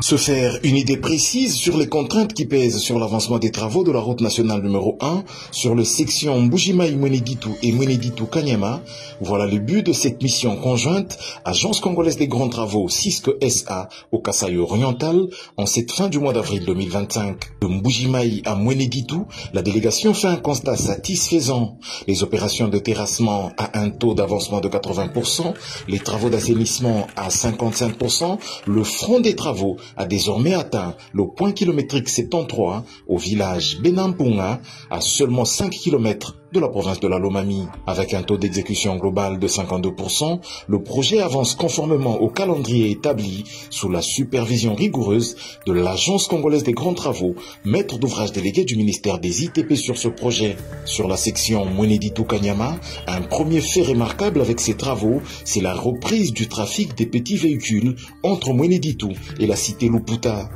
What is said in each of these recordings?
Se faire une idée précise sur les contraintes qui pèsent sur l'avancement des travaux de la route nationale numéro 1 sur le section Mbujimayi-Mweneditu et Mweneditu-Kanyama, voilà le but de cette mission conjointe Agence congolaise des grands travaux CISC SA au Kasaï oriental en cette fin du mois d'avril 2025. De Mbujimayi à Mweneditu, la délégation fait un constat satisfaisant. Les opérations de terrassement à un taux d'avancement de 80%, les travaux d'assainissement à 55%, le front des travaux a désormais atteint le point kilométrique 73 au village Benampunga, à seulement 5 km de la province de la Lomami. Avec un taux d'exécution global de 52%, le projet avance conformément au calendrier établi sous la supervision rigoureuse de l'Agence congolaise des grands travaux, maître d'ouvrage délégué du ministère des ITP sur ce projet. Sur la section Mweneditu-Kanyama, un premier fait remarquable avec ces travaux, c'est la reprise du trafic des petits véhicules entre Mweneditu et la cité Luputa.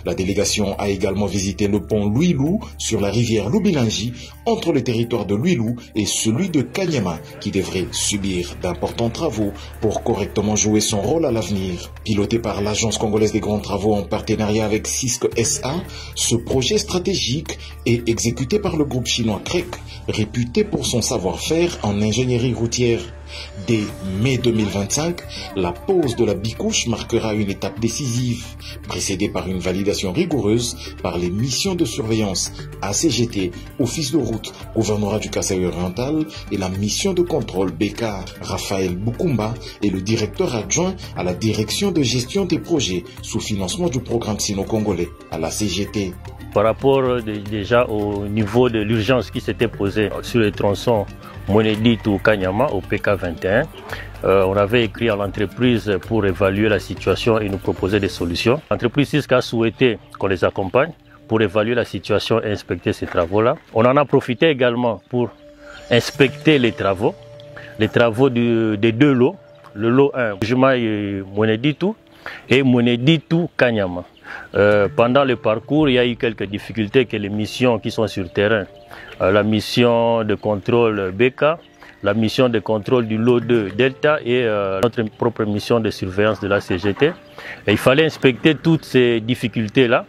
La délégation a également visité le pont Louilou sur la rivière Lubilangi entre le territoire de Louilou et celui de Kanyama qui devrait subir d'importants travaux pour correctement jouer son rôle à l'avenir. Piloté par l'Agence congolaise des grands travaux en partenariat avec CISC SA, ce projet stratégique est exécuté par le groupe chinois CREC, réputé pour son savoir-faire en ingénierie routière. Dès mai 2025, la pose de la bicouche marquera une étape décisive, précédée par une validation rigoureuse par les missions de surveillance ACGT, Office de route, gouvernorat du Kasaï oriental et la mission de contrôle BK. Raphaël Bukumba est le directeur adjoint à la direction de gestion des projets sous financement du programme sino-congolais à la CGT. Par rapport déjà au niveau de l'urgence qui s'était posée sur les tronçons Mweneditu-Kanyama au PK21, on avait écrit à l'entreprise pour évaluer la situation et nous proposer des solutions. L'entreprise CISC a souhaité qu'on les accompagne pour évaluer la situation et inspecter ces travaux-là. On en a profité également pour inspecter les travaux des deux lots, le lot 1, Mbujimayi-Mweneditu et Mweneditu-Kanyama. Pendant le parcours, il y a eu quelques difficultés que les missions qui sont sur terrain, la mission de contrôle BK, la mission de contrôle du lot 2 Delta et notre propre mission de surveillance de la CGT. Et il fallait inspecter toutes ces difficultés-là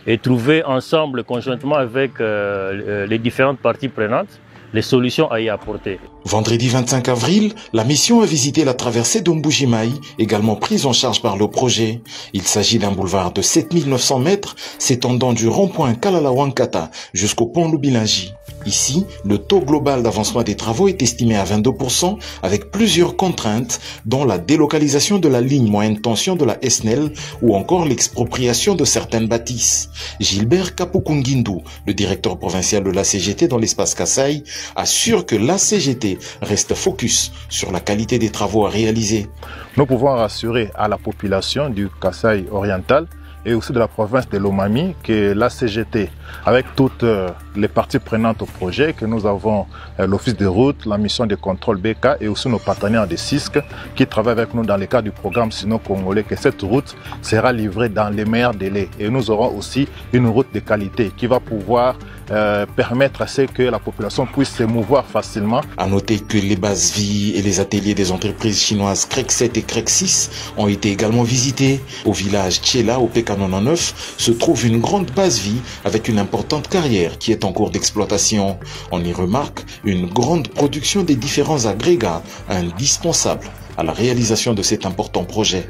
et trouver ensemble, conjointement avec les différentes parties prenantes, les solutions à y apporter. Vendredi 25 avril, la mission a visité la traversée de Mbujimayi, également prise en charge par le projet. Il s'agit d'un boulevard de 7900 mètres s'étendant du rond-point Kalala-Wankata jusqu'au pont Lubilangi. Ici, le taux global d'avancement des travaux est estimé à 22% avec plusieurs contraintes, dont la délocalisation de la ligne moyenne tension de la SNEL ou encore l'expropriation de certaines bâtisses. Gilbert Kapukungindu, le directeur provincial de la CGT dans l'espace Kasaï, assure que la CGT reste focus sur la qualité des travaux à réaliser. Nous pouvons rassurer à la population du Kasaï oriental et aussi de la province de Lomami que la CGT, avec toutes les parties prenantes au projet, que nous avons l'office de route, la mission de contrôle BK et aussi nos partenaires de CISC qui travaillent avec nous dans le cadre du programme sino-congolais, que cette route sera livrée dans les meilleurs délais. Et nous aurons aussi une route de qualité qui va pouvoir permettre à ce que la population puisse se mouvoir facilement. À noter que les bases vie et les ateliers des entreprises chinoises CREC 7 et CREC 6 ont été également visités. Au village Tchela, au PK99, se trouve une grande base vie avec une importante carrière qui est en cours d'exploitation. On y remarque une grande production des différents agrégats indispensables à la réalisation de cet important projet.